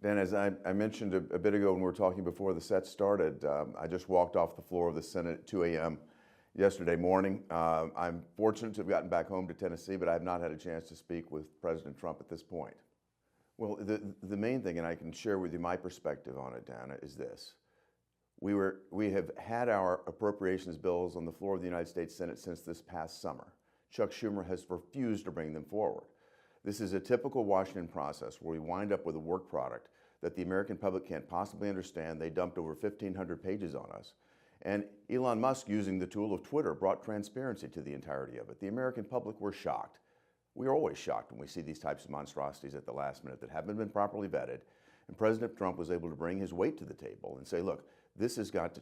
Dan, as I mentioned a bit ago when we were talking before the set started, I just walked off the floor of the Senate at 2 a.m. yesterday morning. I'm fortunate to have gotten back home to Tennessee, but I have not had a chance to speak with President Trump at this point. Well, the main thing, and I can share with you my perspective on it, Dana, is this. We have had our appropriations bills on the floor of the United States Senate since this past summer. Chuck Schumer has refused to bring them forward. This is a typical Washington process where we wind up with a work product that the American public can't possibly understand. They dumped over 1,500 pages on us. And Elon Musk, using the tool of Twitter, brought transparency to the entirety of it. The American public were shocked. We are always shocked when we see these types of monstrosities at the last minute that haven't been properly vetted. And President Trump was able to bring his weight to the table and say, look, this has got to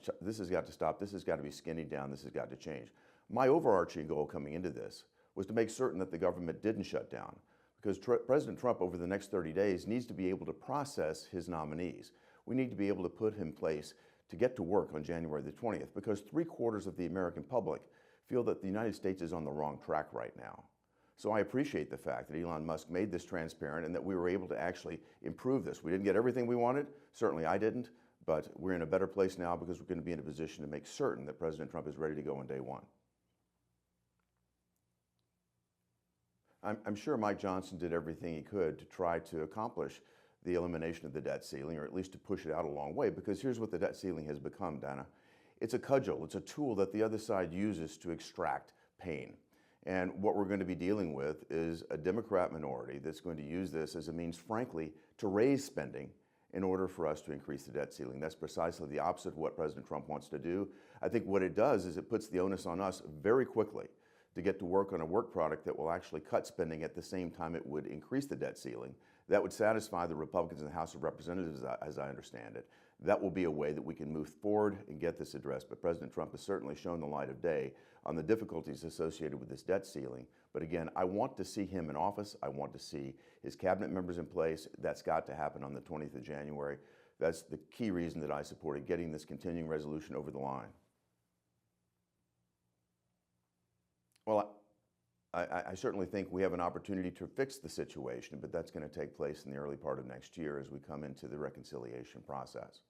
stop, this has got to be skinnied down, this has got to change. My overarching goal coming into this was to make certain that the government didn't shut down, because President Trump over the next 30 days needs to be able to process his nominees. We need to be able to put him in place to get to work on January the 20th, because 3/4 of the American public feel that the United States is on the wrong track right now. So I appreciate the fact that Elon Musk made this transparent and that we were able to actually improve this. We didn't get everything we wanted, certainly I didn't, but we're in a better place now because we're going to be in a position to make certain that President Trump is ready to go on day one. I'm sure Mike Johnson did everything he could to try to accomplish the elimination of the debt ceiling, or at least to push it out a long way, because here's what the debt ceiling has become, Dana. It's a cudgel. It's a tool that the other side uses to extract pain. And what we're going to be dealing with is a Democrat minority that's going to use this as a means, frankly, to raise spending in order for us to increase the debt ceiling. That's precisely the opposite of what President Trump wants to do. I think what it does is it puts the onus on us very quickly to get to work on a work product that will actually cut spending at the same time it would increase the debt ceiling. That would satisfy the Republicans in the House of Representatives, as I understand it. That will be a way that we can move forward and get this addressed. But President Trump has certainly shown the light of day on the difficulties associated with this debt ceiling. But again, I want to see him in office. I want to see his cabinet members in place. That's got to happen on the 20th of January. That's the key reason that I supported getting this continuing resolution over the line. Well, I certainly think we have an opportunity to fix the situation, but that's going to take place in the early part of next year as we come into the reconciliation process.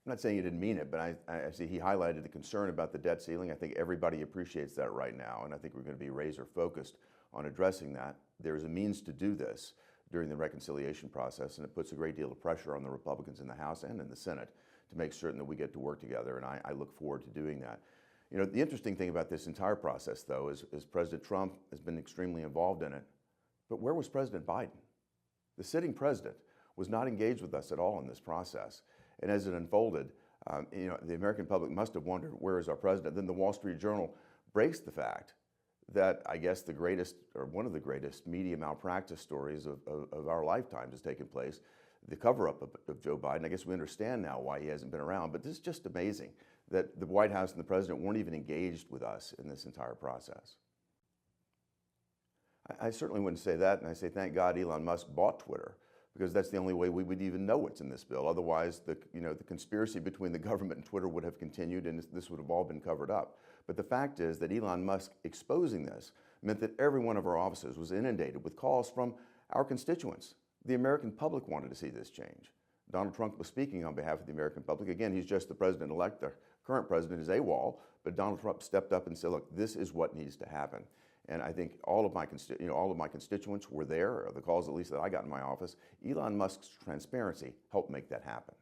I'm not saying he didn't mean it, but I see he highlighted the concern about the debt ceiling. I think everybody appreciates that right now, and I think we're going to be razor focused on addressing that. There's a means to do this during the reconciliation process, and it puts a great deal of pressure on the Republicans in the House and in the Senate to make certain that we get to work together, and I look forward to doing that. You know, the interesting thing about this entire process, though, is President Trump has been extremely involved in it. But where was President Biden? The sitting president was not engaged with us at all in this process. And as it unfolded, you know, the American public must have wondered, where is our president? Then the Wall Street Journal breaks the fact that I guess the greatest, or one of the greatest media malpractice stories of our lifetime has taken place. The cover-up of Joe Biden. I guess we understand now why he hasn't been around, but this is just amazing that the White House and the president weren't even engaged with us in this entire process. I certainly wouldn't say that, and I say thank God Elon Musk bought Twitter, because that's the only way we would even know what's in this bill. Otherwise, the conspiracy between the government and Twitter would have continued, and this would have all been covered up. But the fact is that Elon Musk exposing this meant that every one of our offices was inundated with calls from our constituents. The American public wanted to see this change. Donald Trump was speaking on behalf of the American public. Again, he's just the president-elect. The current president is AWOL, but Donald Trump stepped up and said, look, this is what needs to happen. And I think all of my constituents were there, or the calls at least that I got in my office. Elon Musk's transparency helped make that happen.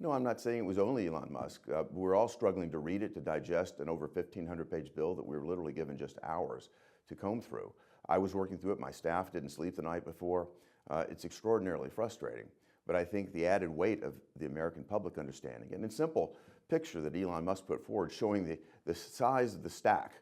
No, I'm not saying it was only Elon Musk. We're all struggling to read it, to digest an over 1,500-page bill that we were literally given just hours to comb through. I was working through it. My staff didn't sleep the night before. It's extraordinarily frustrating. But I think the added weight of the American public understanding, and a simple picture that Elon Musk put forward showing the size of the stack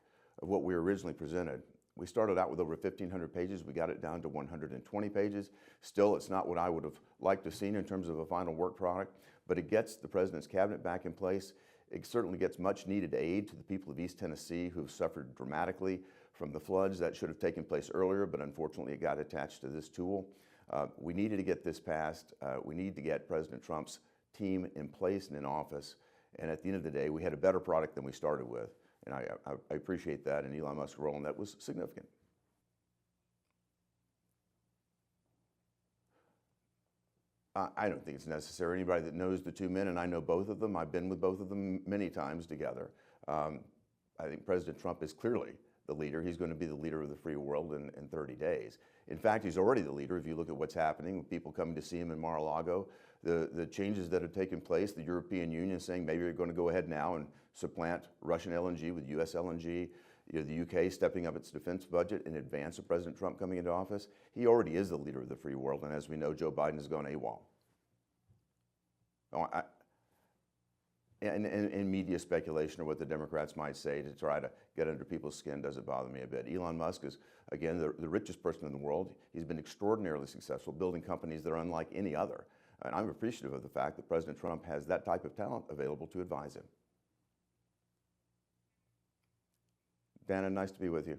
of what we originally presented. We started out with over 1,500 pages. We got it down to 120 pages. Still, it's not what I would have liked to have seen in terms of a final work product, but it gets the president's cabinet back in place. It certainly gets much needed aid to the people of East Tennessee who've suffered dramatically from the floods. That should have taken place earlier, but unfortunately it got attached to this tool. We needed to get this passed. We need to get President Trump's team in place and in office. And at the end of the day, we had a better product than we started with. And I appreciate that, and Elon Musk's role in that was significant. I don't think it's necessary. Anybody that knows the two men, and I know both of them, I've been with both of them many times together. I think President Trump is clearly the leader. He's going to be the leader of the free world in 30 days. In fact, he's already the leader. If you look at what's happening with people coming to see him in Mar-a-Lago, the changes that have taken place, the European Union saying maybe they're going to go ahead now and supplant Russian LNG with US LNG, the UK stepping up its defense budget in advance of President Trump coming into office. He already is the leader of the free world, and as we know, Joe Biden has gone AWOL. And media speculation or what the Democrats might say to try to get under people's skin doesn't bother me a bit. Elon Musk is, again, the richest person in the world. He's been extraordinarily successful, building companies that are unlike any other. And I'm appreciative of the fact that President Trump has that type of talent available to advise him. Dana, nice to be with you.